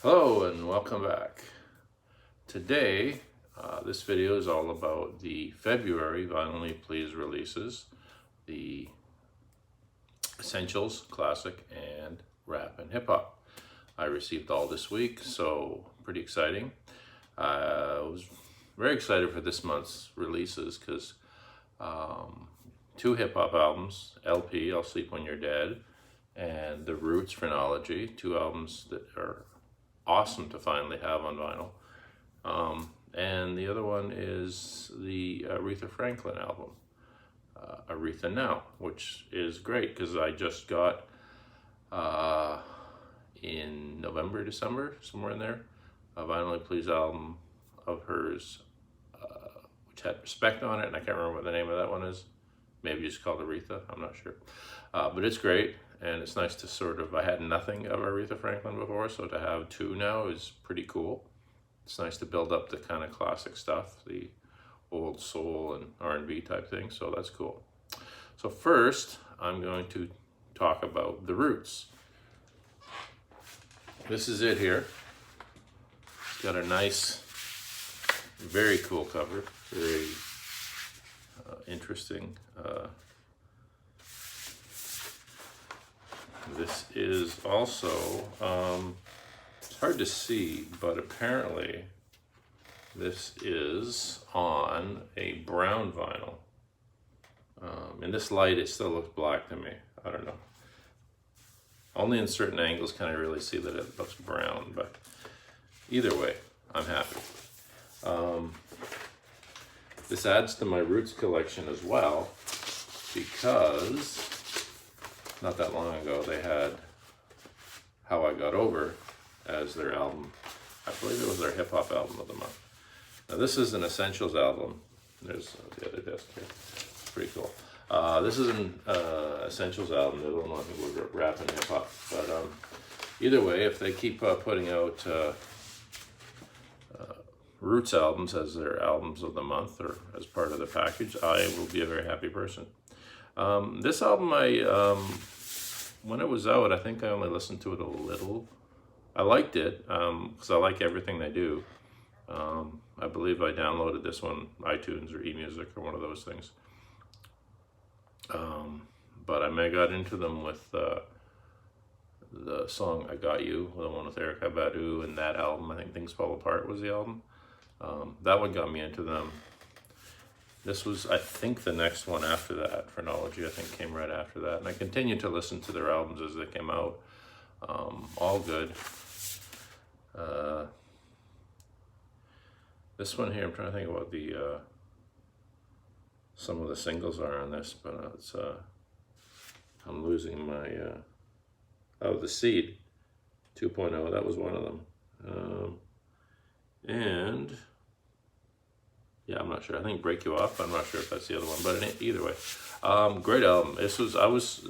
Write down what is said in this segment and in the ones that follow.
Hello and welcome back. Today, this video is all about the February Vinyl Please releases, the Essentials, Classic, and Rap and Hip Hop. I received all this week, so pretty exciting. I was very excited for this month's releases because two hip hop albums, El-P, I'll Sleep When You're Dead, and The Roots Phrenology, two albums that are awesome to finally have on vinyl. And the other one is the Aretha Franklin album, Aretha Now, which is great because I just got in November, December, somewhere in there, a Vinyl Please album of hers, which had Respect on it, and I can't remember what the name of that one is. Maybe just called Aretha, I'm not sure. But it's great, and it's nice to sort of, I had nothing of Aretha Franklin before, so to have two now is pretty cool. It's nice to build up the kind of classic stuff, the old soul and R&B type thing, so that's cool. So first, I'm going to talk about The Roots. This is it here. It's got a nice, very cool cover, very interesting. This is also, it's hard to see, but apparently this is on a brown vinyl. In this light, it still looks black to me. I don't know. Only in certain angles can I really see that it looks brown, but either way, I'm happy. This adds to my Roots collection as well, because not that long ago they had How I Got Over as their album. I believe it was their hip hop album of the month. Now this is an Essentials album. There's the other disc here. It's pretty cool. This is an Essentials album. The other one I think was rap and hip hop. But either way, if they keep putting out Roots albums as their albums of the month or as part of the package, I will be a very happy person. This album, when it was out, I think I only listened to it a little. I liked it because I like everything they do. I believe I downloaded this one, iTunes or eMusic or one of those things. But I got into them with the song I Got You, the one with Erykah Badu, and that album, I think Things Fall Apart was the album. That one got me into them. This was, I think, the next one after that. Phrenology, I think, came right after that. And I continued to listen to their albums as they came out. All good. This one here, I'm trying to think of what the some of the singles are on this, but it's I'm losing my oh, The Seed 2.0, that was one of them. And yeah, I'm not sure. I think Break You Off. I'm not sure if that's the other one, but either way, great album. I was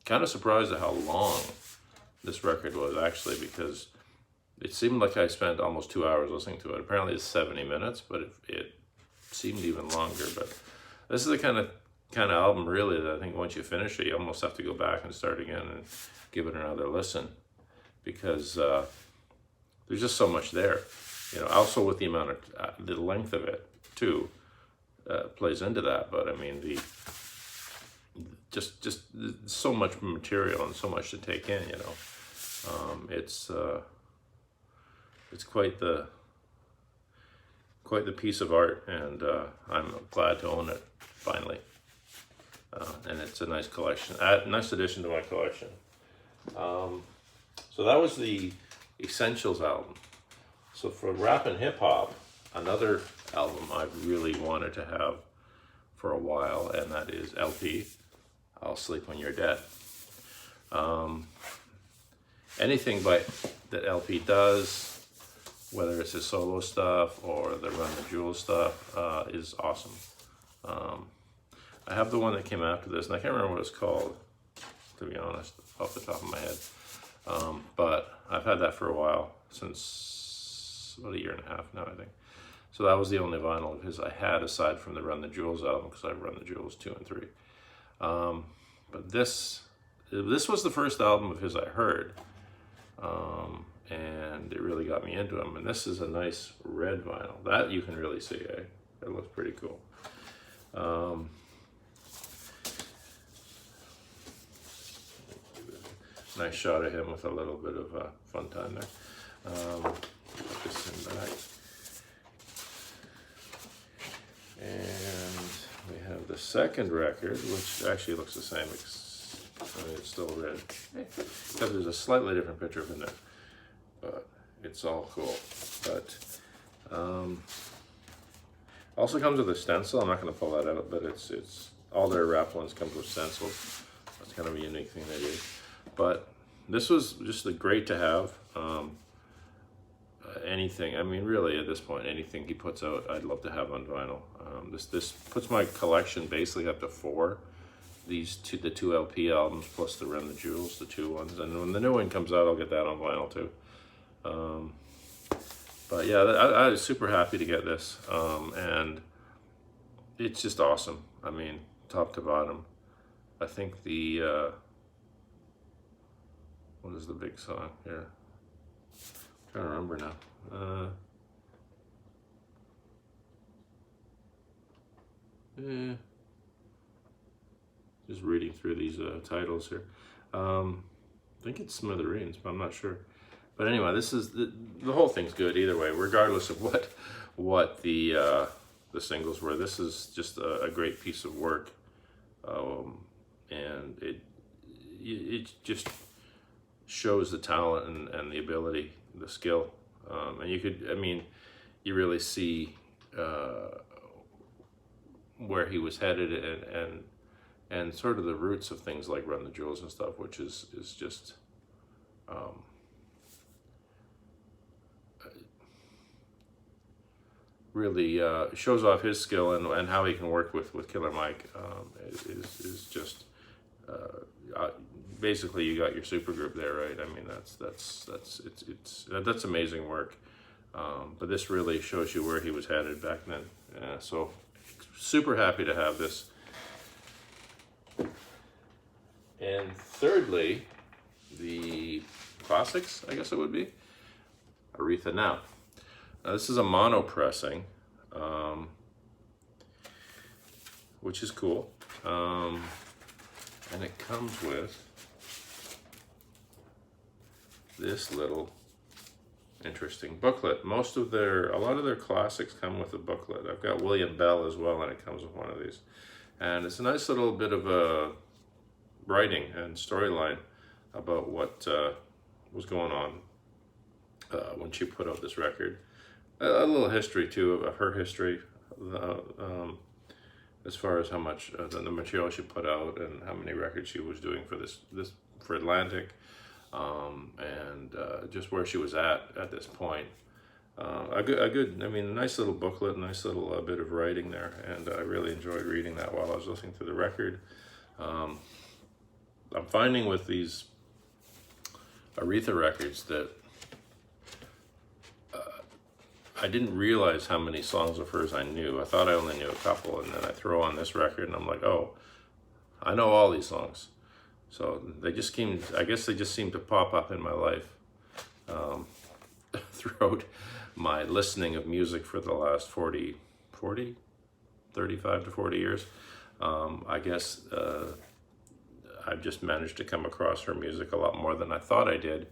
kind of surprised at how long this record was actually, because it seemed like I spent almost 2 hours listening to it. Apparently it's 70 minutes, but it seemed even longer. But this is the kind of album really that I think once you finish it, you almost have to go back and start again and give it another listen, because there's just so much there. You know, also with the amount of, the length of it too, plays into that. But I mean, just so much material and so much to take in, you know. It's quite the piece of art, and I'm glad to own it finally. And it's a nice collection, nice addition to my collection. So that was the Essentials album. So for rap and hip hop, another album I've really wanted to have for a while, and that is El-P, I'll Sleep When You're Dead. Anything that El-P does, whether it's his solo stuff or the Run the Jewels stuff, is awesome. I have the one that came after this, and I can't remember what it's called, to be honest, off the top of my head. But I've had that for a while, since about 1.5 years now, I think. So that was the only vinyl of his I had aside from the Run the Jewels album, because I Run the Jewels 2 and 3. But this was the first album of his I heard. and it really got me into them. And this is a nice red vinyl that you can really see. It looks pretty cool. Nice shot of him with a little bit of fun time there. Put this in back. And we have the second record, which actually looks the same. I mean, it's still red. Because there's a slightly different picture of him there. But it's all cool. But also comes with a stencil. I'm not going to pull that out, but it's all their wrapped ones comes with stencils. That's kind of a unique thing they do. But this was just great to have. Anything, I mean, really at this point, anything he puts out, I'd love to have on vinyl. This puts my collection basically up to 4. The 2 LP albums plus the Run the Jewels, the 2 ones, and when the new one comes out, I'll get that on vinyl too. But yeah, I was super happy to get this, and it's just awesome. I mean, top to bottom. I think the what is the big song here? I'm trying to remember now. Just reading through these titles here. I think it's Smithereens, but I'm not sure. But anyway, this is the whole thing's good either way, regardless of what the singles were. This is just a great piece of work, and it just shows the talent and the ability, the skill, and you really see where he was headed and sort of the roots of things like Run the Jewels and stuff, which is just really shows off his skill and how he can work with Killer Mike. Is just basically you got your supergroup there, right? I mean, that's amazing work. But this really shows you where he was headed back then. So super happy to have this. And thirdly, the classics, I guess it would be, Aretha Now. Now this is a mono pressing, which is cool. And it comes with this little interesting booklet. A lot of their classics come with a booklet. I've got William Bell as well, and it comes with one of these. And it's a nice little bit of a writing and storyline about what was going on when she put out this record. A little history too of her history, as far as how much the material she put out and how many records she was doing for this for Atlantic, and just where she was at this point. A nice little booklet, nice little bit of writing there, and I really enjoyed reading that while I was listening to the record. I'm finding with these Aretha records that I didn't realize how many songs of hers I knew. I thought I only knew a couple, and then I throw on this record and I'm like, oh, I know all these songs. So they just seem to pop up in my life throughout my listening of music for the last 35 to 40 years. I guess I've just managed to come across her music a lot more than I thought I did,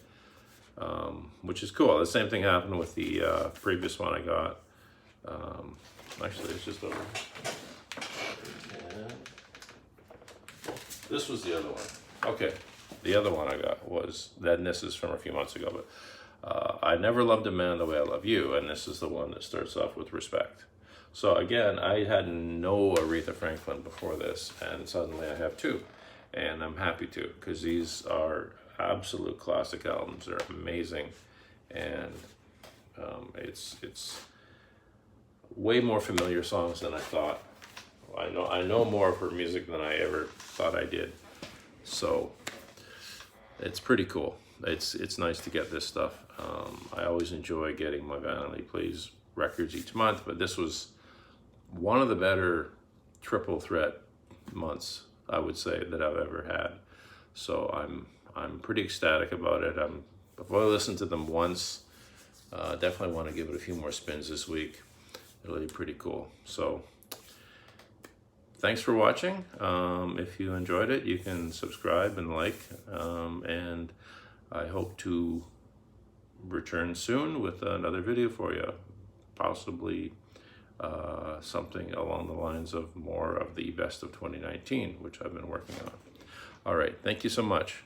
which is cool. The same thing happened with the previous one I got. Actually, it's just over. And this was the other one. Okay, the other one I got was that, and this is from a few months ago, but I Never Loved a Man the Way I Love You, and this is the one that starts off with Respect. So again, I had no Aretha Franklin before this, and suddenly I have 2, and I'm happy to, because these are absolute classic albums. They're amazing, and it's way more familiar songs than I thought. I know more of her music than I ever thought I did, so it's pretty cool. It's nice to get this stuff. I always enjoy getting my Vanity Please records each month, but this was one of the better triple threat months, I would say, that I've ever had. So I'm pretty ecstatic about it. I'm before I listen to them once, definitely want to give it a few more spins this week. It'll be pretty cool. So thanks for watching. If you enjoyed it, you can subscribe and like, and I hope to return soon with another video for you, possibly something along the lines of more of the best of 2019, which I've been working on. All right, thank you so much.